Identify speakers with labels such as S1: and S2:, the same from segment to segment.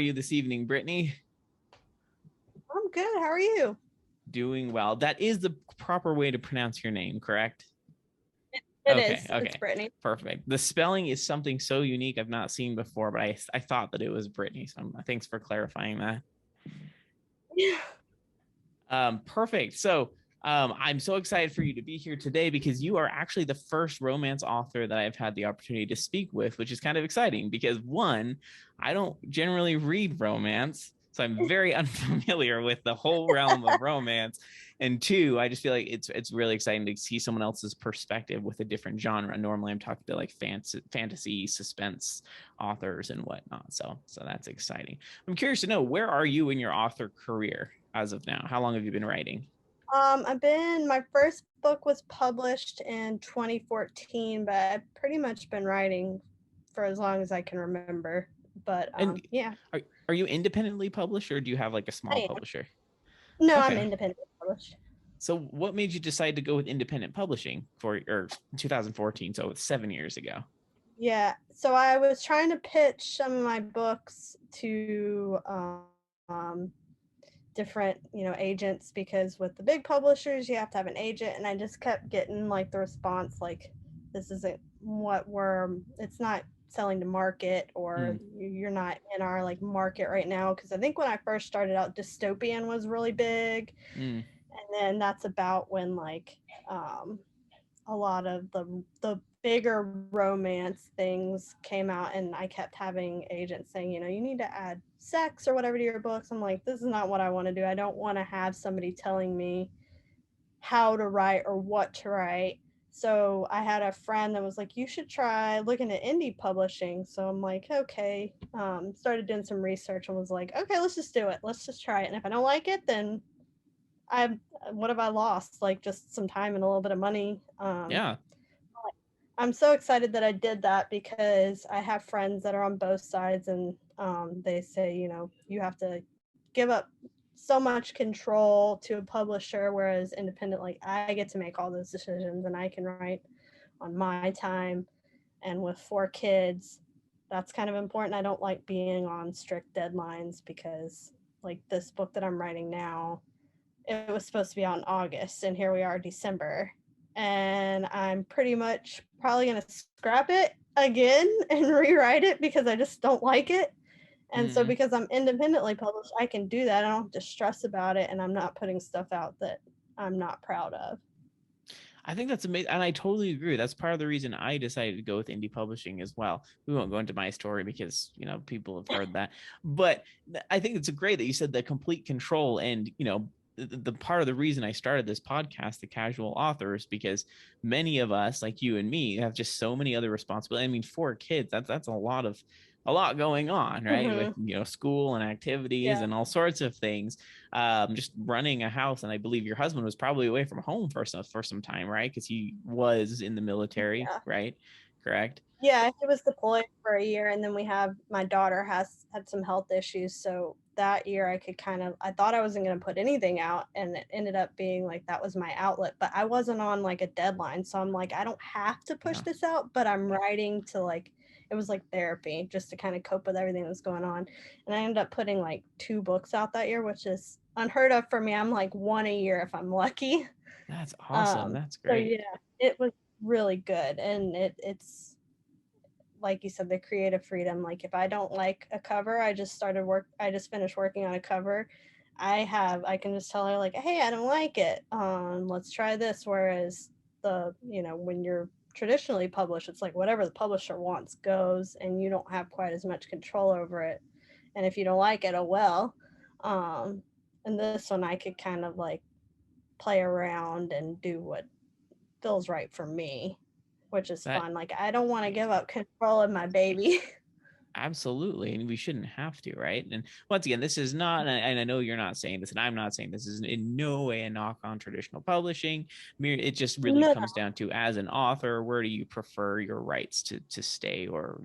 S1: you this evening, Brittany?
S2: I'm good. How are you?
S1: Doing well. That is the proper way to pronounce your name, correct?
S2: It
S1: Okay,
S2: is.
S1: okay.
S2: It's Brittany.
S1: Perfect. The spelling is something so unique I've not seen before, but I thought that it was Brittany. So thanks for clarifying that.
S2: Yeah.
S1: Perfect. So I'm so excited for you to be here today because you are actually the first romance author that I've had the opportunity to speak with, which is kind of exciting because one, I don't generally read romance. So I'm very unfamiliar with the whole realm of romance. And two, I just feel like it's really exciting to see someone else's perspective with a different genre. Normally I'm talking to like fantasy, suspense authors and whatnot. So that's exciting. I'm curious to know, where are you in your author career as of now? How long have you been writing?
S2: My first book was published in 2014, but I've pretty much been writing for as long as I can remember. But
S1: And
S2: yeah,
S1: are you independently published, or do you have like a small
S2: I am.
S1: publisher?
S2: No, I'm
S1: Okay.
S2: independently published.
S1: So what made you decide to go with independent publishing for 2014? So it's 7 years ago.
S2: Yeah. So I was trying to pitch some of my books to different, agents, because with the big publishers you have to have an agent, and I just kept getting like the response like, this isn't what it's not selling to market, or you're not in our like market right now. Because I think when I first started out, dystopian was really big, and then that's about when like a lot of the bigger romance things came out, and I kept having agents saying, you need to add sex or whatever to your books. I'm like, this is not what I want to do. I don't want to have somebody telling me how to write or what to write. So I had a friend that was like, you should try looking at indie publishing. So I'm like, okay. Started doing some research and was like, okay, let's just do it. Let's just try it. And if I don't like it, then what have I lost? Like just some time and a little bit of money.
S1: Yeah.
S2: I'm so excited that I did that, because I have friends that are on both sides, and they say, you have to give up so much control to a publisher, whereas independently, I get to make all those decisions and I can write on my time. And with 4 kids, that's kind of important. I don't like being on strict deadlines, because like this book that I'm writing now, it was supposed to be out in August, and here we are, December. And I'm pretty much probably going to scrap it again and rewrite it, because I just don't like it. And so because I'm independently published, I can do that. I don't have to stress about it, and I'm not putting stuff out that I'm not proud of.
S1: I think that's amazing. And I totally agree. That's part of the reason I decided to go with indie publishing as well. We won't go into my story because, people have heard that. But I think it's great that you said the complete control. And, the part of the reason I started this podcast, The Casual Authors, because many of us, like you and me, have just so many other responsibilities. I mean, 4 kids, that's a lot going on, right? With, school and activities and all sorts of things. Just running a house. And I believe your husband was probably away from home for some time, right? Because he was in the military, right? Correct?
S2: Yeah, he was deployed for a year, and then my daughter had some health issues. So that year I thought I wasn't going to put anything out, and it ended up being like that was my outlet, but I wasn't on like a deadline. So I'm like, I don't have to push this out, but I'm writing to like, it was like therapy just to kind of cope with everything that was going on. And I ended up putting like 2 books out that year, which is unheard of for me. I'm like 1 a year if I'm lucky.
S1: That's awesome. That's great.
S2: So yeah, it was really good. And it's, like you said, the creative freedom. Like if I don't like a cover, I just finished working on a cover. I can just tell her like, hey, I don't like it. Let's try this. Whereas when you're traditionally published, it's like whatever the publisher wants goes, and you don't have quite as much control over it. And if you don't like it, oh well. And this one I could kind of like play around and do what feels right for me, which is fun. Like I don't want to give up control of my baby.
S1: Absolutely. And we shouldn't have to, right? And once again, this is not, and I know you're not saying this, and I'm not saying this is in no way a knock on traditional publishing. It just really comes down to, as an author, where do you prefer your rights to stay, or,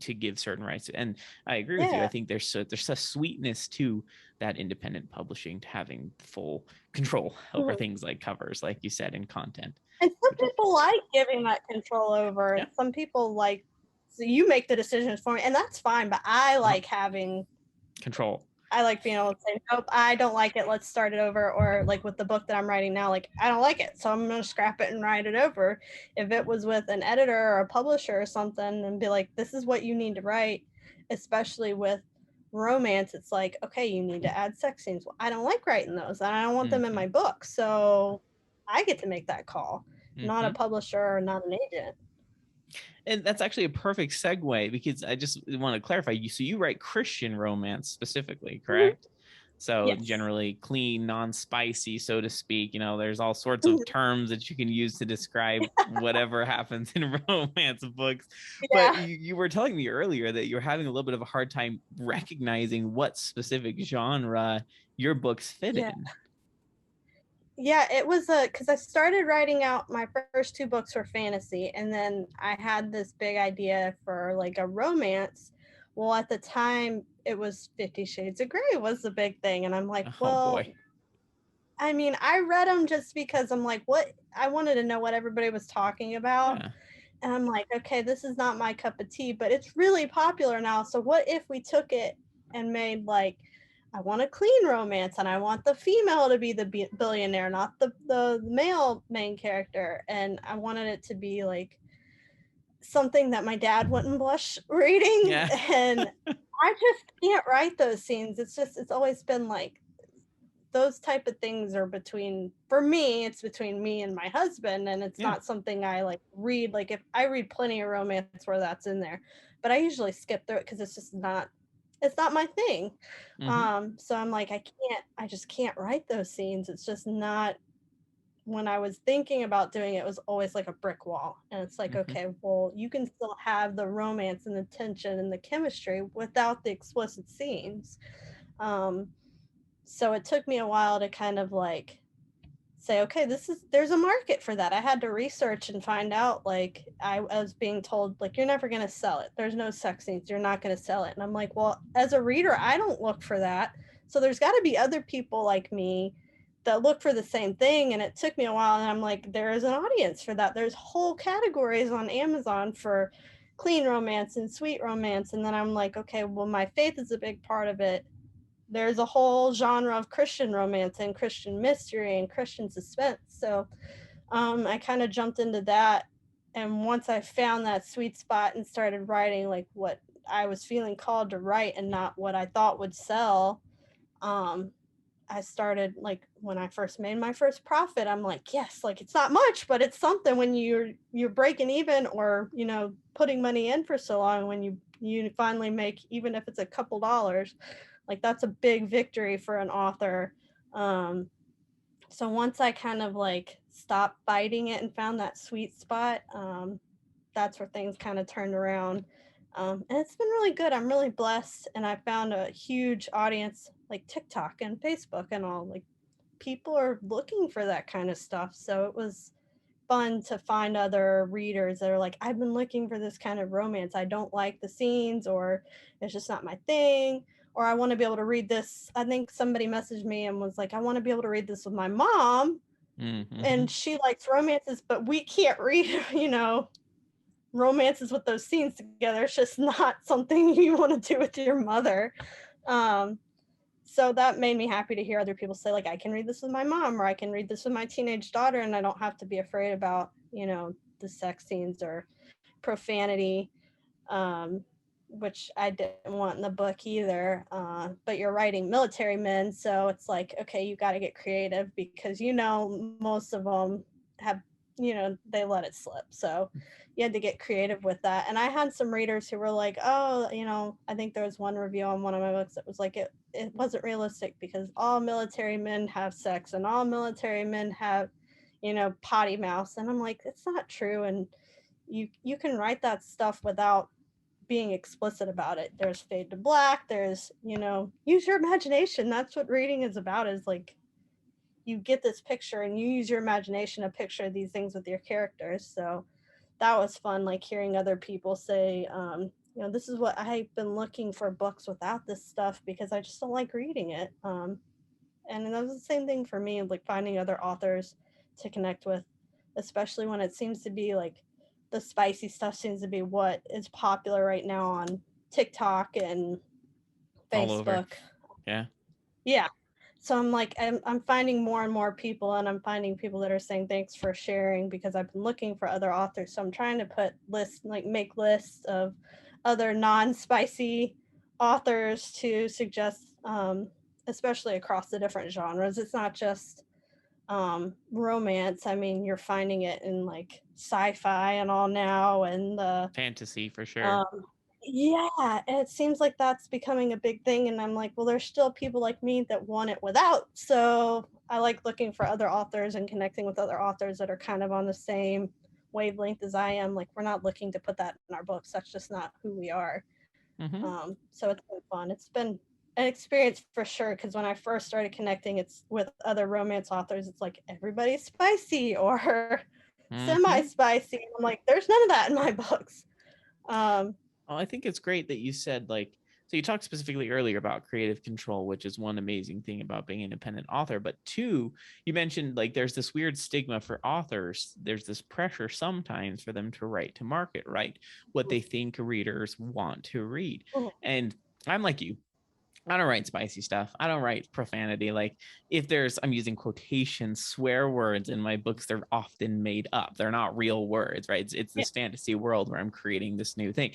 S1: to give certain rights? And I agree with you. I think there's a sweetness to that independent publishing, to having full control over things like covers, like you said, and content.
S2: And some people like giving that control over, and some people like, so you make the decisions for me, and that's fine, but I like having
S1: Control.
S2: I like being able to say, nope, I don't like it. Let's start it over. Or like with the book that I'm writing now, like I don't like it, so I'm gonna scrap it and write it over. If it was with an editor or a publisher or something, and be like, this is what you need to write, especially with romance, it's like, okay, you need to add sex scenes. Well, I don't like writing those, and I don't want them in my book, so I get to make that call, not a publisher or not an agent.
S1: And that's actually a perfect segue, because I just want to clarify, so you write Christian romance specifically, correct? Mm-hmm. So
S2: yes.
S1: Generally clean, non-spicy, so to speak. There's all sorts of terms that you can use to describe whatever happens in romance books. Yeah. But you were telling me earlier that you're having a little bit of a hard time recognizing what specific genre your books fit in.
S2: Yeah, it was because I started writing out, my first 2 books were fantasy, and then I had this big idea for like a romance. Well, at the time, it was 50 Shades of Grey was the big thing, and I'm like, well, boy. I mean, I read them just because I'm like, what? I wanted to know what everybody was talking about. Yeah. And I'm like, okay, this is not my cup of tea, but it's really popular now. So what if we took it and made like, I want a clean romance, and I want the female to be the billionaire, not the male main character. And I wanted it to be like something that my dad wouldn't blush reading. Yeah. And I just can't write those scenes. It's always been like, those type of things are for me, it's between me and my husband, and it's not something I like read. Like if I read plenty of romance where that's in there, but I usually skip through it because it's not my thing. So I'm like, I just can't write those scenes. It's just not, when I was thinking about doing it, it was always like a brick wall. And it's like, okay, well, you can still have the romance and the tension and the chemistry without the explicit scenes. So it took me a while to kind of like say, okay, there's a market for that. I had to research and find out, like I was being told, like, you're never going to sell it. There's no sex scenes. You're not going to sell it. And I'm like, well, as a reader, I don't look for that. So there's got to be other people like me that look for the same thing. And it took me a while. And I'm like, there is an audience for that. There's whole categories on Amazon for clean romance and sweet romance. And then I'm like, okay, well, my faith is a big part of it. There's a whole genre of Christian romance and Christian mystery and Christian suspense. So I kind of jumped into that. And once I found that sweet spot and started writing like what I was feeling called to write and not what I thought would sell, I started, like, when I first made my first profit, I'm like, yes, like it's not much, but it's something when you're breaking even, or, putting money in for so long, when you finally make, even if it's a couple dollars, like that's a big victory for an author. So once I kind of like stopped fighting it and found that sweet spot, that's where things kind of turned around. And it's been really good. I'm really blessed. And I found a huge audience like TikTok and Facebook and all. Like people are looking for that kind of stuff. So it was fun to find other readers that are like, I've been looking for this kind of romance. I don't like the scenes, or it's just not my thing. Or I want to be able to read this. I think somebody messaged me and was like, I want to be able to read this with my mom. And she likes romances, but we can't read, romances with those scenes together. It's just not something you want to do with your mother. So that made me happy to hear other people say, like, I can read this with my mom, or I can read this with my teenage daughter, and I don't have to be afraid about, the sex scenes or profanity, which I didn't want in the book either. But you're writing military men, so it's like, okay, you got to get creative, because, most of them have, they let it slip. So you had to get creative with that. And I had some readers who were like, oh, I think there was one review on one of my books that was like, it wasn't realistic because all military men have sex and all military men have, potty mouths. And I'm like, it's not true. And you can write that stuff without being explicit about it. There's fade to black. There's, use your imagination. That's what reading is about, is like, you get this picture and you use your imagination to picture these things with your characters. So that was fun, like hearing other people say, this is what I've been looking for, books without this stuff, because I just don't like reading it. And that was the same thing for me, like finding other authors to connect with, especially when it seems to be like the spicy stuff seems to be what is popular right now on TikTok and
S1: all over.
S2: Facebook.
S1: Yeah.
S2: Yeah. So I'm like, I'm finding more and more people, and I'm finding people that are saying thanks for sharing, because I've been looking for other authors. So I'm trying to put lists, like make lists of other non-spicy authors to suggest, especially across the different genres. It's not just romance. I mean, you're finding it in like sci-fi and all now, and the
S1: Fantasy for sure.
S2: um, yeah, it seems like that's becoming a big thing, and I'm like, well, there's still people like me that want it without. So I like looking for other authors and connecting with other authors that are kind of on the same wavelength as I am. Like, we're not looking to put that in our books. That's just not who we are.
S1: Mm-hmm.
S2: So it's been fun. It's been an experience for sure. Because when I first started connecting, it's with other romance authors. It's like everybody's spicy or
S1: Mm-hmm.
S2: semi-spicy. I'm like, there's none of that in my books.
S1: Well, I think it's great that you said, like, so you talked specifically earlier about creative control, which is one amazing thing about being an independent author. But two, you mentioned like there's this weird stigma for authors. There's this pressure sometimes for them to write to market, right? What they think readers want to read. And I'm like you. I don't write spicy stuff. I don't write profanity. Like if there's, I'm using quotation swear words in my books, they're often made up. They're not real words, right? It's
S2: Yeah.
S1: this fantasy world where I'm creating this new thing,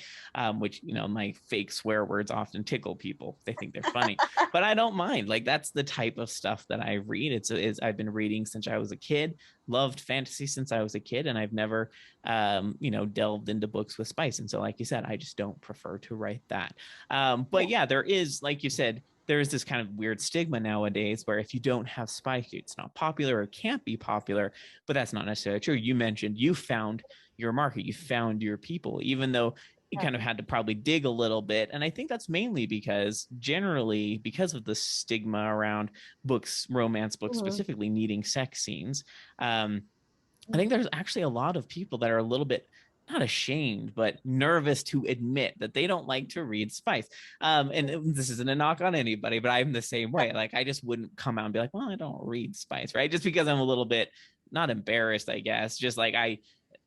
S1: which, you know, my fake swear words often tickle people. They think they're funny, but I don't mind. Like that's the type of stuff that I read. It's I've been reading since I was a kid, loved fantasy since I was a kid, and I've never, you know, delved into books with spice. And so, like you said, I just don't prefer to write that. But yeah, there is, like you said, there is this kind of weird stigma nowadays where if you don't have spice, it's not popular or can't be popular. But that's not necessarily true. You mentioned you found your market, you found your people, even though you kind of had to probably dig a little bit. And I think that's mainly because generally, because of the stigma around books, romance books specifically needing sex scenes, I think there's actually a lot of people that are a little bit not ashamed, but nervous to admit that they don't like to read spice. And this isn't a knock on anybody, but I'm the same way. Like I just wouldn't come out and be like, well, I don't read spice, right? Just because I'm a little bit not embarrassed, I guess. Just like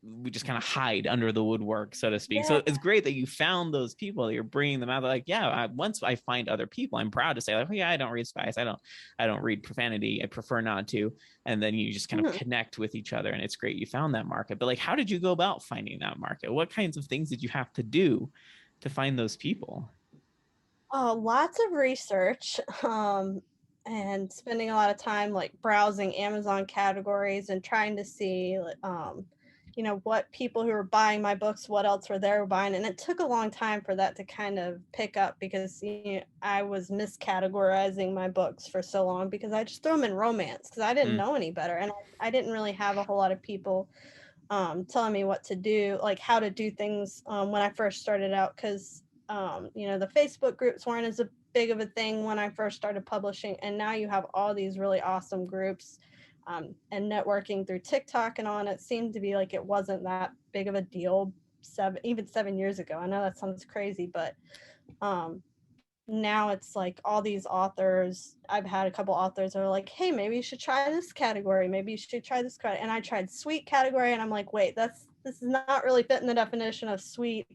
S1: we just kind of hide under the woodwork, so to speak.
S2: Yeah.
S1: So it's great that you found those people. You're bringing them out. They're like, yeah. Once I find other people, I'm proud to say, like, oh, yeah, I don't read spice. I don't read profanity. I prefer not to. And then you just kind of connect with each other, and it's great you found that market. But like, how did you go about finding that market? What kinds of things did you have to do to find those people?
S2: Lots of research, and spending a lot of time like browsing Amazon categories and trying to see, what people who were buying my books, what else were they buying. And it took a long time for that to kind of pick up, because I was miscategorizing my books for so long because I just threw them in romance because I didn't know any better. And I didn't really have a whole lot of people telling me what to do, like how to do things when I first started out, because the Facebook groups weren't as big of a thing when I first started publishing, and now you have all these really awesome groups, and networking through TikTok and on. It seemed to be like it wasn't that big of a deal even 7 years ago. I know that sounds crazy, but um, now it's like all these authors. I've had a couple authors that are like, hey, maybe you should try this category, maybe you should try this category. And I tried sweet category, and I'm like, wait, this is not really fitting the definition of sweet,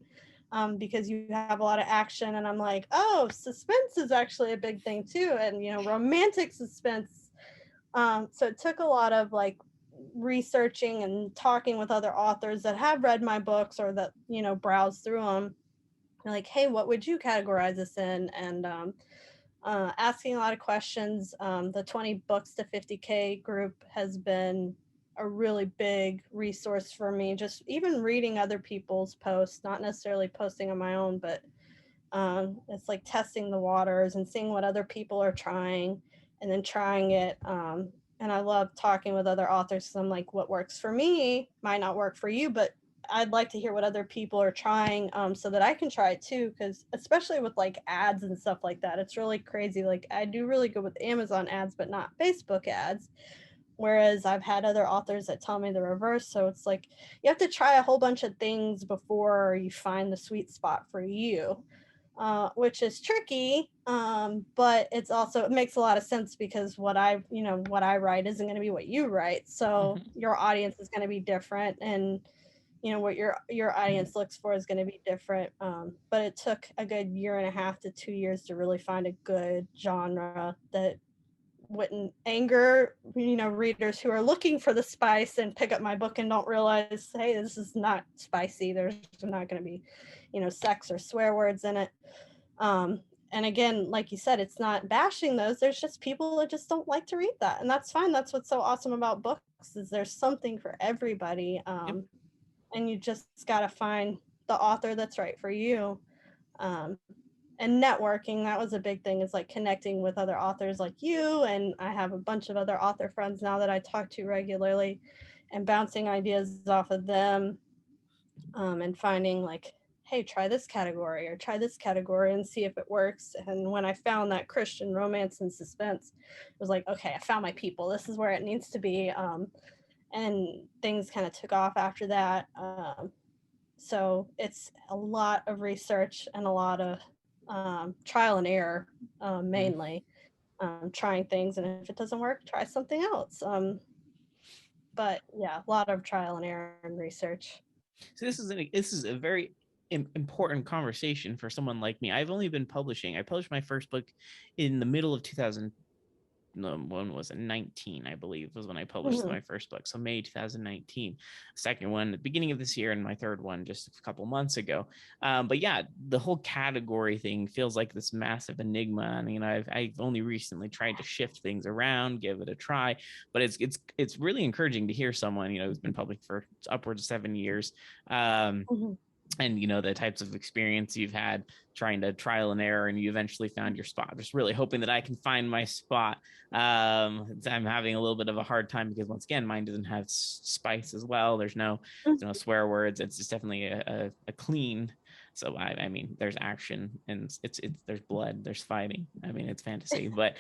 S2: because you have a lot of action. And I'm like, oh, suspense is actually a big thing too, and romantic suspense. So it took a lot of like researching and talking with other authors that have read my books, or that browse through them. They're like, hey, what would you categorize this in? And asking a lot of questions. The 20 books to 50K group has been a really big resource for me. Just even reading other people's posts, not necessarily posting on my own, but it's like testing the waters and seeing what other people are trying, and then trying it. And I love talking with other authors, because I'm like, what works for me might not work for you, but I'd like to hear what other people are trying, so that I can try it too. Because especially with like ads and stuff like that, it's really crazy. Like I do really good with Amazon ads, but not Facebook ads. Whereas I've had other authors that tell me the reverse. So it's like you have to try a whole bunch of things before you find the sweet spot for you. Which is tricky, but it makes a lot of sense, because what I write isn't going to be what you write, so your audience is going to be different, and what your audience looks for is going to be different. But it took a good 1.5 to 2 years to really find a good genre that wouldn't anger readers who are looking for the spice and pick up my book and don't realize, hey, this is not spicy. There's not going to be sex or swear words in it. And again, like you said, it's not bashing those. There's just people that just don't like to read that, and that's fine. That's what's so awesome about books, is there's something for everybody.
S1: Yep.
S2: And you just got to find the author that's right for you. And networking, that was a big thing, is like connecting with other authors like you. And I have a bunch of other author friends now that I talk to regularly, and bouncing ideas off of them, and finding like, hey, try this category or try this category and see if it works. And when I found that Christian romance and suspense, it was like, okay, I found my people. This is where it needs to be. And things kind of took off after that. So it's a lot of research and a lot of trial and error, mainly. Trying things, and if it doesn't work, try something else. But yeah, a lot of trial and error and research.
S1: So this is a very important conversation for someone like me. I've only been publishing. I published my first book in the middle of 2000. No, one was 19, I believe, was when I published my first book. So May 2019. Second one at the beginning of this year, and my third one just a couple months ago. But yeah, the whole category thing feels like this massive enigma. I mean, I've only recently tried to shift things around, give it a try, but it's really encouraging to hear someone who's been public for upwards of 7 years. And the types of experience you've had trying to trial and error, and you eventually found your spot. Just really hoping that I can find my spot. I'm having a little bit of a hard time because, once again, mine doesn't have spice as well. There's no swear words. It's just definitely a clean. So I mean, there's action, and it's there's blood, there's fighting. I mean, it's fantasy, but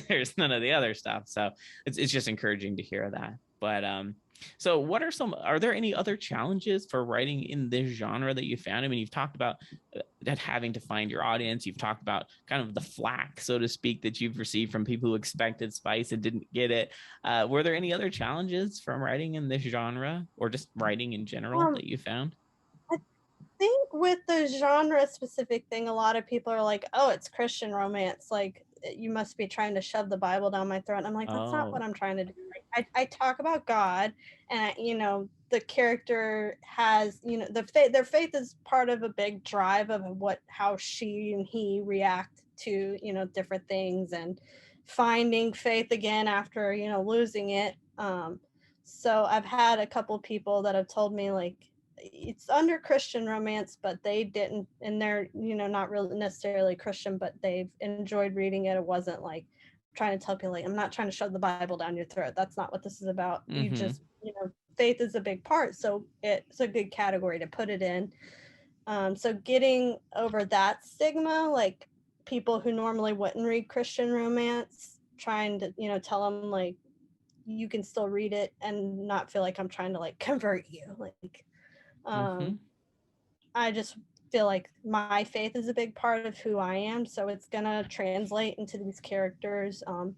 S1: there's none of the other stuff. So it's just encouraging to hear that. But so are there any other challenges for writing in this genre that you found? I mean, you've talked about that having to find your audience. You've talked about kind of the flack, so to speak, that you've received from people who expected spice and didn't get it. Were there any other challenges from writing in this genre, or just writing in general, that you found?
S2: I think with the genre specific thing, a lot of people are like, oh, it's Christian romance. Like, you must be trying to shove the Bible down my throat. And I'm like, that's not what I'm trying to do. Like, I talk about God, and the character has, their faith is part of a big drive of how she and he react to, different things, and finding faith again after, losing it. So I've had a couple people that have told me, like, it's under Christian romance, but they didn't, and they're, not really necessarily Christian, but they've enjoyed reading it. It wasn't like trying to tell people, like, I'm not trying to shove the Bible down your throat. That's not what this is about. You just, faith is a big part. So it's a good category to put it in. So getting over that stigma, like people who normally wouldn't read Christian romance, trying to, tell them, like, you can still read it and not feel like I'm trying to, like, convert you. Like, I just feel like my faith is a big part of who I am, so it's gonna translate into these characters. And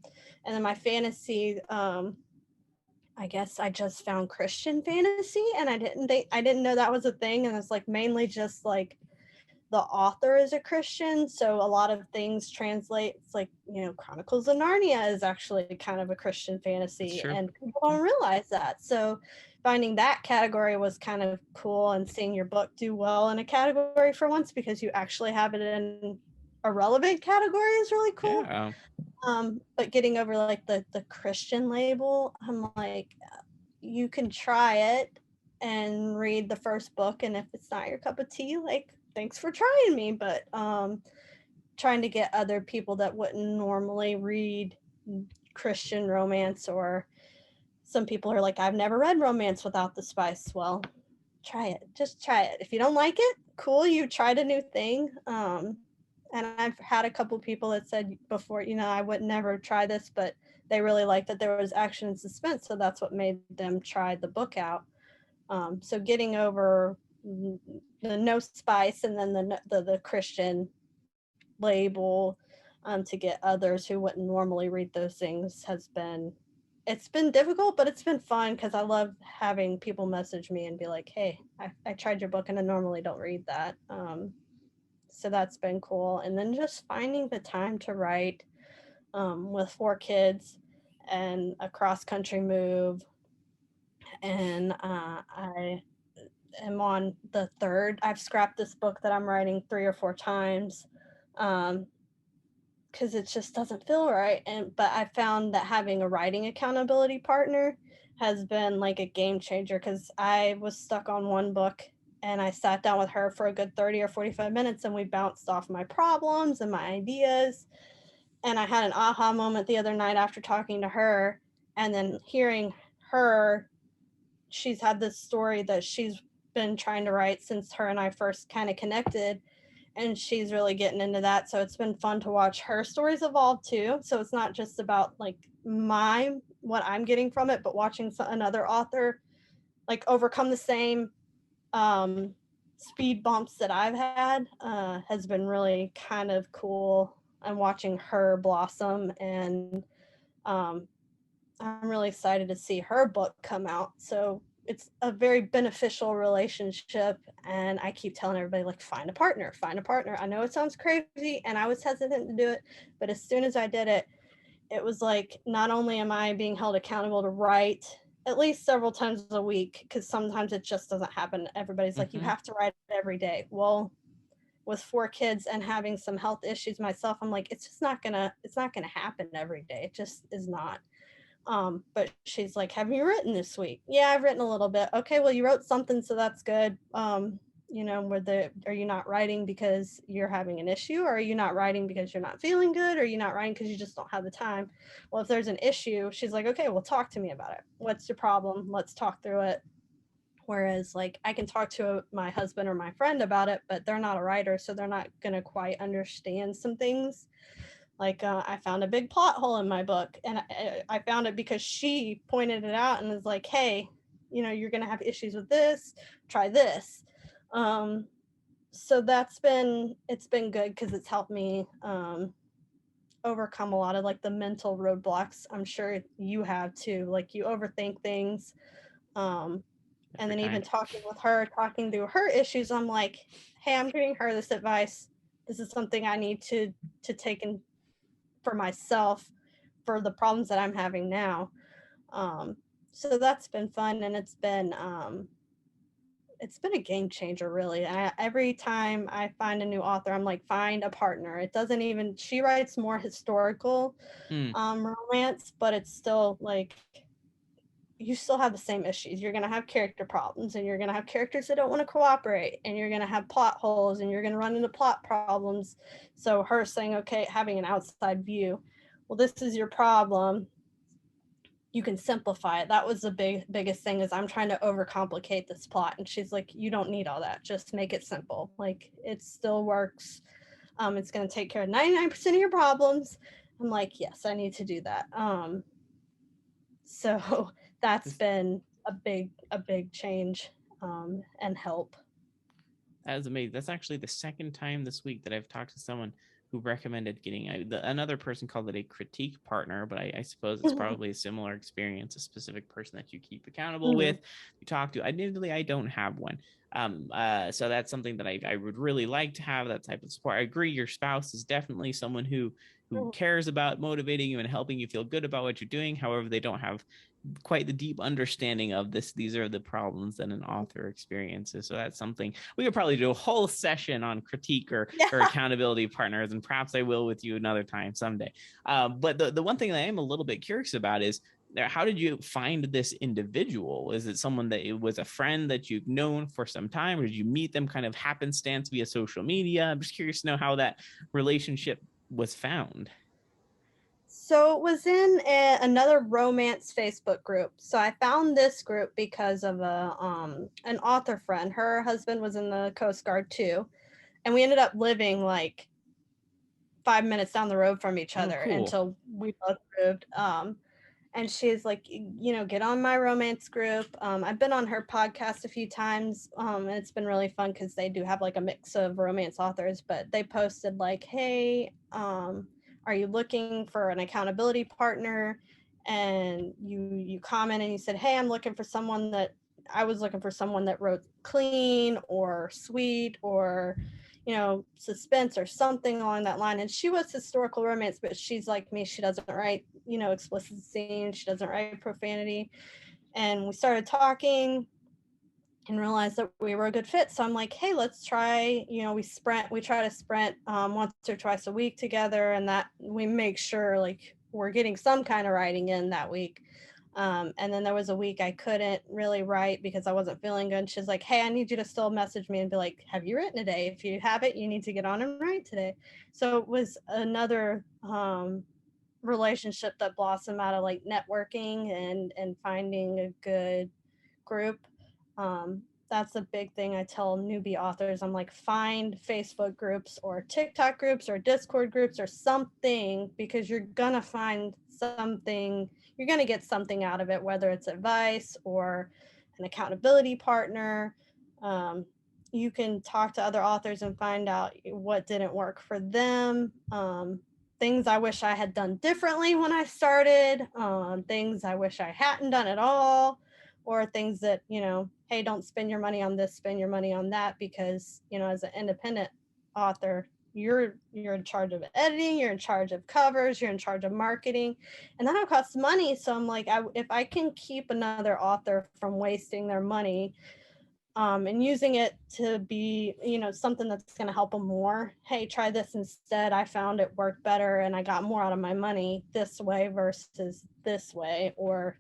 S2: then my fantasy, I guess I just found Christian fantasy, and I didn't know that was a thing, and it's like mainly just like the author is a Christian, so a lot of things translate. It's like, Chronicles of Narnia is actually kind of a Christian fantasy, and people don't realize that. So finding that category was kind of cool, and seeing your book do well in a category for once, because you actually have it in a relevant category, is really cool.
S1: Yeah.
S2: But getting over like the Christian label, I'm like, you can try it and read the first book, and if it's not your cup of tea, like, thanks for trying me. But trying to get other people that wouldn't normally read Christian romance, or some people are like, I've never read romance without the spice. Well, try it. Just try it. If you don't like it, cool, you tried a new thing. And I've had a couple people that said before, I would never try this, but they really liked that there was action and suspense, so that's what made them try the book out. So getting over the no spice, and then the Christian label, to get others who wouldn't normally read those things, has been it's been difficult, but it's been fun because I love having people message me and be like, hey, I tried your book and I normally don't read that. So that's been cool. And then just finding the time to write with 4 kids and a cross country move. And I am on the third. I've scrapped this book that I'm writing 3 or 4 times. Because it just doesn't feel right. But I found that having a writing accountability partner has been like a game changer, because I was stuck on one book and I sat down with her for a good 30 or 45 minutes and we bounced off my problems and my ideas. And I had an aha moment the other night after talking to her and then hearing her. She's had this story that she's been trying to write since her and I first kind of connected, and she's really getting into that. So it's been fun to watch her stories evolve too. So it's not just about like what I'm getting from it, but watching another author like overcome the same um, speed bumps that I've had has been really kind of cool. And watching her blossom, and um, I'm really excited to see her book come out. So it's a very beneficial relationship. And I keep telling everybody, like, find a partner, find a partner. I know it sounds crazy and I was hesitant to do it, but as soon as I did it, it was like, not only am I being held accountable to write at least several times a week, because sometimes it just doesn't happen. Everybody's like, you
S1: Mm-hmm.
S2: have to write every day. Well, with 4 kids and having some health issues myself, I'm like, it's not gonna happen every day. It just is not. But she's like, have you written this week? Yeah, I've written a little bit. Okay, well, you wrote something, so that's good. Are you not writing because you're having an issue, or are you not writing because you're not feeling good, or are you not writing because you just don't have the time? Well, if there's an issue, she's like, okay, well, talk to me about it. What's your problem? Let's talk through it. Whereas, like, I can talk to my husband or my friend about it, but they're not a writer, so they're not going to quite understand some things. Like, I found a big plot hole in my book, and I found it because she pointed it out and was like, hey, you're going to have issues with this, try this. So it's been good, because it's helped me overcome a lot of like the mental roadblocks. I'm sure you have too. Like, you overthink things. Um, and
S1: Every
S2: then even
S1: time.
S2: talking with her, talking through her issues, I'm like, hey, I'm giving her this advice. This is something I need to take in for myself for the problems that I'm having now. Um, so that's been fun, and it's been a game changer, really. Every time I find a new author, I'm like, find a partner. It doesn't even. She writes more historical
S1: Mm.
S2: romance, but it's still like, you still have the same issues. You're going to have character problems, and you're going to have characters that don't want to cooperate, and you're going to have plot holes, and you're going to run into plot problems. So her saying, okay, having an outside view, well, this is your problem, you can simplify it. That was the biggest thing, is I'm trying to overcomplicate this plot, and she's like, you don't need all that, just make it simple. Like, it still works. It's going to take care of 99% of your problems. I'm like, yes, I need to do that. So that's
S1: This
S2: been a big change, and help.
S1: That is amazing. That's actually the second time this week that I've talked to someone who recommended getting another person called it a critique partner, but I suppose it's
S2: Mhm.
S1: probably a similar experience, a specific person that you keep accountable
S2: Mhm.
S1: with, you talk to. Admittedly, I don't have one. So that's something that I would really like to have, that type of support. I agree. Your spouse is definitely someone who cares about motivating you and helping you feel good about what you're doing. However, they don't have quite the deep understanding of this. These are the problems that an author experiences. So that's something we could probably do a whole session on critique
S2: Yeah.
S1: or accountability partners, and perhaps I will with you another time someday. But the one thing that I am a little bit curious about is, how did you find this individual? Is it someone that it was a friend that you've known for some time, or did you meet them kind of happenstance via social media? I'm just curious to know how that relationship was found.
S2: So it was in another romance Facebook group. So I found this group because of an author friend. Her husband was in the Coast Guard too, and we ended up living like 5 minutes down the road from each
S1: Oh,
S2: other
S1: cool.
S2: until we both moved. And she's like, get on my romance group. I've been on her podcast a few times, and it's been really fun because they do have like a mix of romance authors. But they posted like, hey, are you looking for an accountability partner? and you comment and you said, hey, I'm looking for someone that I was looking for someone that wrote clean or sweet or, suspense or something along that line. And she was historical romance, but she's like me. She doesn't write, explicit scenes. She doesn't write profanity. And we started talking and realized that we were a good fit. So I'm like, hey, let's try, we try to sprint once or twice a week together, and that we make sure like we're getting some kind of writing in that week. And then there was a week I couldn't really write because I wasn't feeling good. She's like, hey, I need you to still message me and be like, have you written today? If you haven't, you need to get on and write today. So it was another relationship that blossomed out of like networking and finding a good group. That's a big thing I tell newbie authors. I'm like, find Facebook groups or TikTok groups or Discord groups or something, because you're gonna find something, you're gonna get something out of it, whether it's advice or an accountability partner. You can talk to other authors and find out what didn't work for them. Things I wish I had done differently when I started, things I wish I hadn't done at all, or things that, hey, don't spend your money on this, spend your money on that, because, as an independent author, you're in charge of editing, you're in charge of covers, you're in charge of marketing, and that all costs money. So I'm like, if I can keep another author from wasting their money, and using it to be, something that's going to help them more. Hey, try this instead. I found it worked better and I got more out of my money this way versus this way. Or,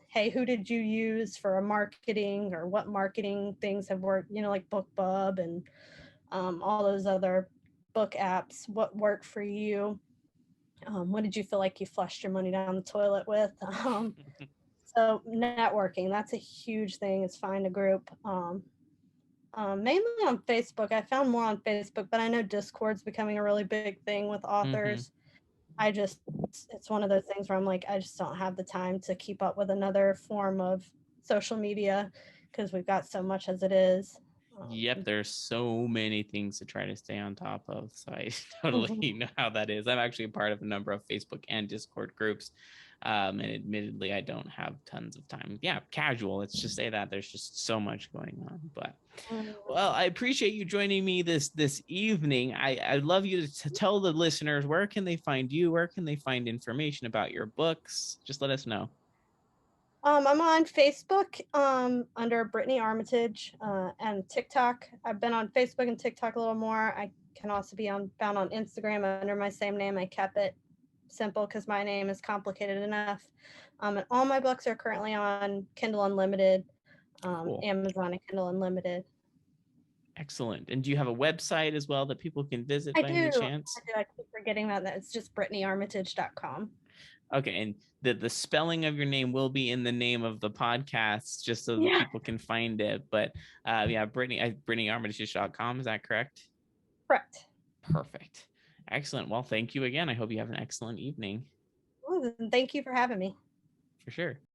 S2: hey, who did you use for a marketing, or what marketing things have worked, like BookBub and all those other book apps. What worked for you? What did you feel like you flushed your money down the toilet with? So networking, that's a huge thing, is find a group. Mainly on Facebook. I found more on Facebook, but I know Discord's becoming a really big thing with
S1: Mm-hmm.
S2: authors. It's one of those things where I'm like, I just don't have the time to keep up with another form of social media because we've got so much as it is.
S1: Yep, there's so many things to try to stay on top of. So I totally know how that is. I'm actually a part of a number of Facebook and Discord groups. And admittedly, I don't have tons of time. Yeah, casual. Let's just say that there's just so much going on. But well, I appreciate you joining me this evening. I'd love you to tell the listeners, where can they find you? Where can they find information about your books? Just let us know.
S2: I'm on Facebook under Brittany Armitage, and TikTok. I've been on Facebook and TikTok a little more. I can also be found on Instagram under my same name. I kept it simple because my name is complicated enough. And all my books are currently on Kindle Unlimited,
S1: Cool.
S2: Amazon and Kindle Unlimited.
S1: Excellent. And do you have a website as well that people can visit
S2: I
S1: by any
S2: do.
S1: chance?
S2: I keep forgetting that. It's just BrittanyArmitage.com.
S1: Okay, and the spelling of your name will be in the name of the podcast, just so that people can find it. But yeah, BrittanyArmitage.com, is that correct?
S2: Correct.
S1: Perfect. Excellent. Well, thank you again. I hope you have an excellent evening.
S2: Well, thank you for having me.
S1: For sure.